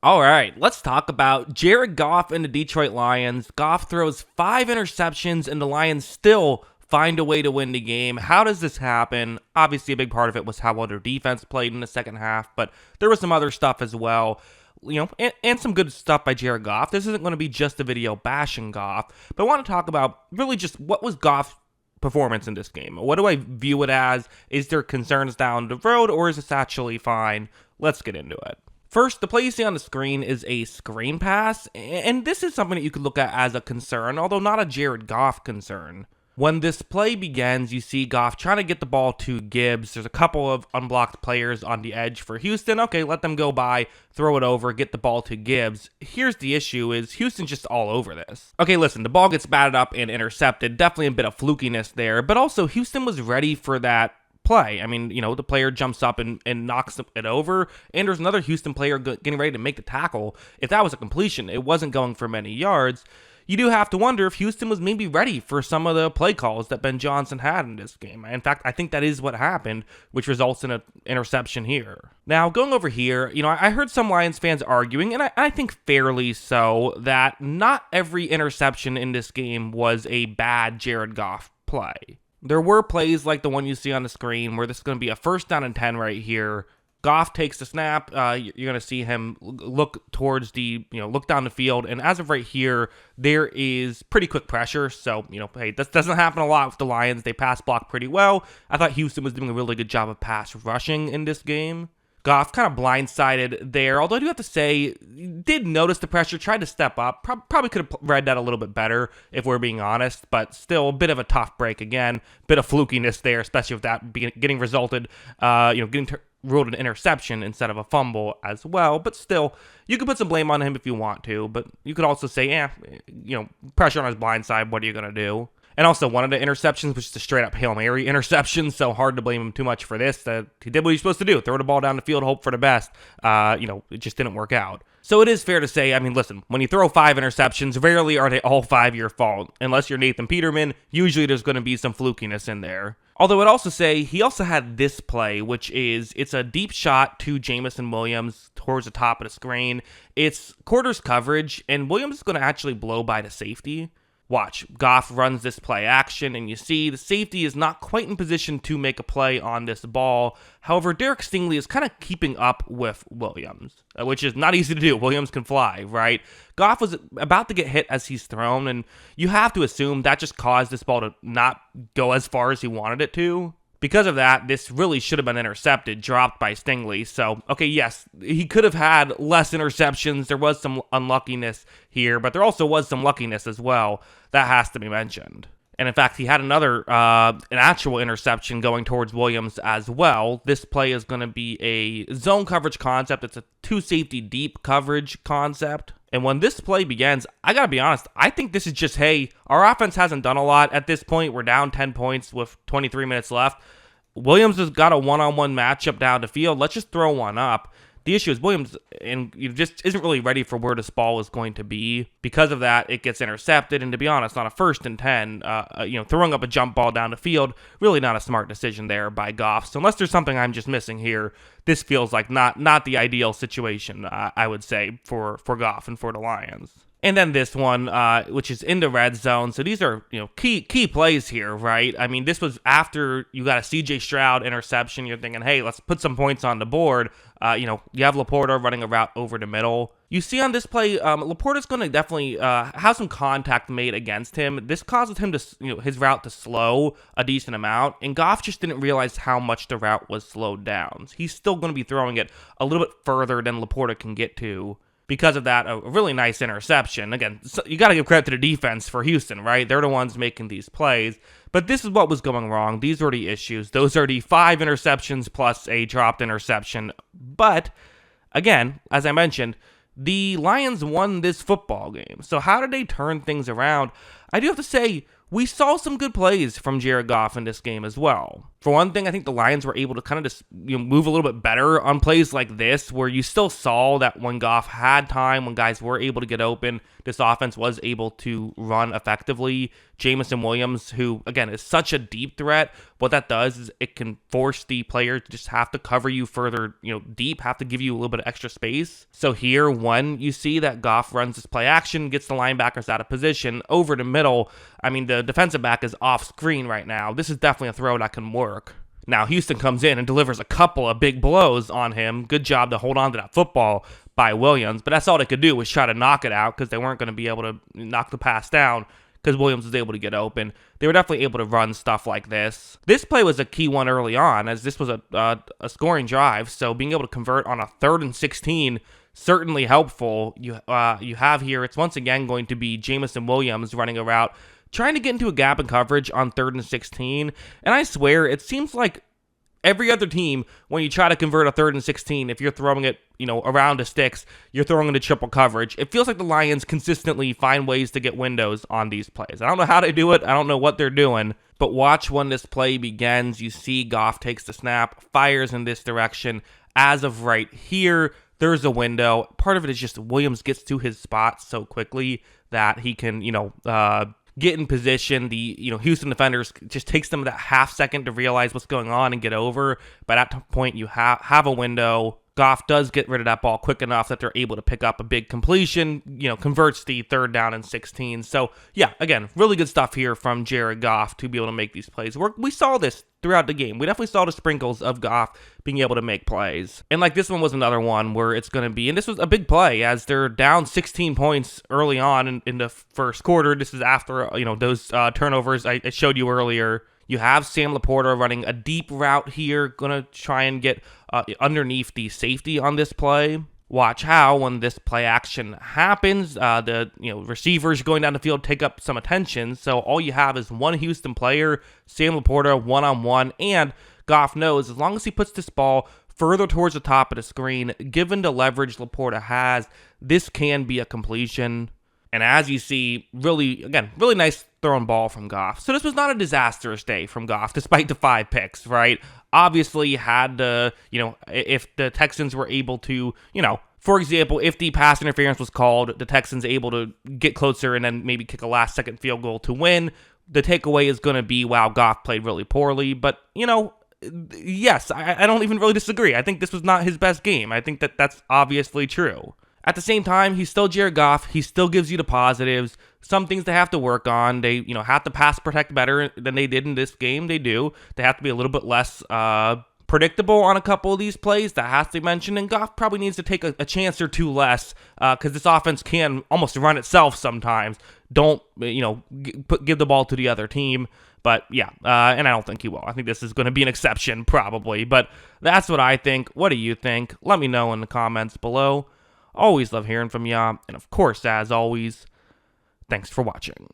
All right, let's talk about Jared Goff and the Detroit Lions. Goff throws 5 interceptions, and the Lions still find a way to win the game. How does this happen? Obviously, a big part of it was how well their defense played in the second half, but there was some other stuff as well. And some good stuff by Jared Goff. This isn't going to be just a video bashing Goff, but I want to talk about really just what was Goff's performance in this game. What do I view it as? Is there concerns down the road, or is this actually fine? Let's get into it. First, the play you see on the screen is a screen pass, and this is something that you could look at as a concern, although not a Jared Goff concern. When this play begins, you see Goff trying to get the ball to Gibbs. There's a couple of unblocked players on the edge for Houston. Okay, let them go by, throw it over, get the ball to Gibbs. Here's the issue is Houston's just all over this. Okay, listen, the ball gets batted up and intercepted. Definitely a bit of flukiness there, but also Houston was ready for that play. I mean, the player jumps up and knocks it over, and there's another Houston player getting ready to make the tackle. If that was a completion, it wasn't going for many yards. You do have to wonder if Houston was maybe ready for some of the play calls that Ben Johnson had in this game. In fact, I think that is what happened, which results in an interception here. Now, going over here, I heard some Lions fans arguing, and I think fairly so, that not every interception in this game was a bad Jared Goff play. There were plays like the one you see on the screen where this is going to be a 1st down and 10 right here. Goff takes the snap. You're going to see him look towards look down the field. And as of right here, there is pretty quick pressure. So, hey, this doesn't happen a lot with the Lions. They pass block pretty well. I thought Houston was doing a really good job of pass rushing in this game. Goff kind of blindsided there, although I do have to say, did notice the pressure, tried to step up. Probably could have read that a little bit better, if we're being honest, but still a bit of a tough break again. Bit of flukiness there, especially with that getting resulted, ruled an interception instead of a fumble as well. But still, you could put some blame on him if you want to, but you could also say, pressure on his blind side, what are you going to do? And also, one of the interceptions was just a straight-up Hail Mary interception, so hard to blame him too much for this. He did what he's supposed to do, throw the ball down the field, hope for the best. It just didn't work out. So it is fair to say, listen, when you throw 5 interceptions, rarely are they all 5 your fault. Unless you're Nathan Peterman, usually there's going to be some flukiness in there. Although I'd also say he also had this play, which is, it's a deep shot to Jameson Williams towards the top of the screen. It's quarters coverage, and Williams is going to actually blow by the safety. Watch, Goff runs this play action, and you see the safety is not quite in position to make a play on this ball. However, Derek Stingley is kind of keeping up with Williams, which is not easy to do. Williams can fly, right? Goff was about to get hit as he's thrown, and you have to assume that just caused this ball to not go as far as he wanted it to. Because of that, this really should have been intercepted, dropped by Stingley. So, okay, yes, he could have had less interceptions. There was some unluckiness here, but there also was some luckiness as well. That has to be mentioned. And in fact, he had an actual interception going towards Williams as well. This play is going to be a zone coverage concept. It's a 2-safety deep coverage concept. And when this play begins, I got to be honest, I think this is just, hey, our offense hasn't done a lot at this point. We're down 10 points with 23 minutes left. Williams has got a one-on-one matchup down the field. Let's just throw one up. The issue is Williams just isn't really ready for where this ball is going to be. Because of that, it gets intercepted. And to be honest, on a 1st and 10, throwing up a jump ball down the field, really not a smart decision there by Goff. So unless there's something I'm just missing here, this feels like not the ideal situation, I would say, for Goff and for the Lions. And then this one, which is in the red zone. So these are, key plays here, right? This was after you got a CJ Stroud interception. You're thinking, hey, let's put some points on the board. You have Laporta running a route over the middle. You see on this play, Laporta's going to definitely have some contact made against him. This causes him to, his route to slow a decent amount. And Goff just didn't realize how much the route was slowed down. So he's still going to be throwing it a little bit further than Laporta can get to. Because of that, a really nice interception. Again, you got to give credit to the defense for Houston, right? They're the ones making these plays. But this is what was going wrong. These are the issues. Those are the 5 interceptions plus a dropped interception. But, again, as I mentioned, the Lions won this football game. So how did they turn things around? I do have to say, we saw some good plays from Jared Goff in this game as well. For one thing, I think the Lions were able to kind of just move a little bit better on plays like this, where you still saw that when Goff had time, when guys were able to get open, this offense was able to run effectively. Jameson Williams, who, again, is such a deep threat, what that does is it can force the player to just have to cover you further, deep, have to give you a little bit of extra space. So here, when you see that Goff runs this play action, gets the linebackers out of position, over the middle, I mean, the defensive back is off screen right now. This is definitely a throw that can work. Now, Houston comes in and delivers a couple of big blows on him. Good job to hold on to that football by Williams, but that's all they could do was try to knock it out because they weren't going to be able to knock the pass down because Williams was able to get open. They were definitely able to run stuff like this. This play was a key one early on, as this was a scoring drive, so being able to convert on a 3rd and 16, certainly helpful. You have here, it's once again going to be Jameson Williams running a route, trying to get into a gap in coverage on 3rd and 16, and I swear, it seems like every other team, when you try to convert a 3rd and 16, if you're throwing it, around the sticks, you're throwing into triple coverage. It feels like the Lions consistently find ways to get windows on these plays. I don't know how they do it. I don't know what they're doing. But watch when this play begins. You see Goff takes the snap, fires in this direction. As of right here, there's a window. Part of it is just Williams gets to his spot so quickly that he can, get in position. The Houston defenders just takes them that half second to realize what's going on and get over. But at that point, you have a window. Goff does get rid of that ball quick enough that they're able to pick up a big completion, converts the 3rd down and 16. So, yeah, again, really good stuff here from Jared Goff to be able to make these plays work. We saw this throughout the game. We definitely saw the sprinkles of Goff being able to make plays. And like this one was another one where it's going to be, and this was a big play as they're down 16 points early on in the first quarter. This is after, those turnovers I showed you earlier. You have Sam Laporta running a deep route here, going to try and get underneath the safety on this play. Watch how, when this play action happens, the receivers going down the field take up some attention. So all you have is one Houston player, Sam Laporta, one-on-one, and Goff knows as long as he puts this ball further towards the top of the screen, given the leverage Laporta has, this can be a completion. And as you see, really nice thrown ball from Goff. So this was not a disastrous day from Goff, despite the 5 picks, right? Obviously, had the, if the Texans were able to, for example, if the pass interference was called, the Texans able to get closer and then maybe kick a last-second field goal to win, the takeaway is going to be, wow, Goff played really poorly. But, yes, I don't even really disagree. I think this was not his best game. I think that's obviously true. At the same time, he's still Jared Goff. He still gives you the positives. Some things they have to work on. They, have to pass protect better than they did in this game. They do. They have to be a little bit less predictable on a couple of these plays. That has to be mentioned. And Goff probably needs to take a chance or two less because this offense can almost run itself sometimes. Don't, give the ball to the other team. But yeah, and I don't think he will. I think this is going to be an exception probably. But that's what I think. What do you think? Let me know in the comments below. Always love hearing from ya, and of course, as always, thanks for watching.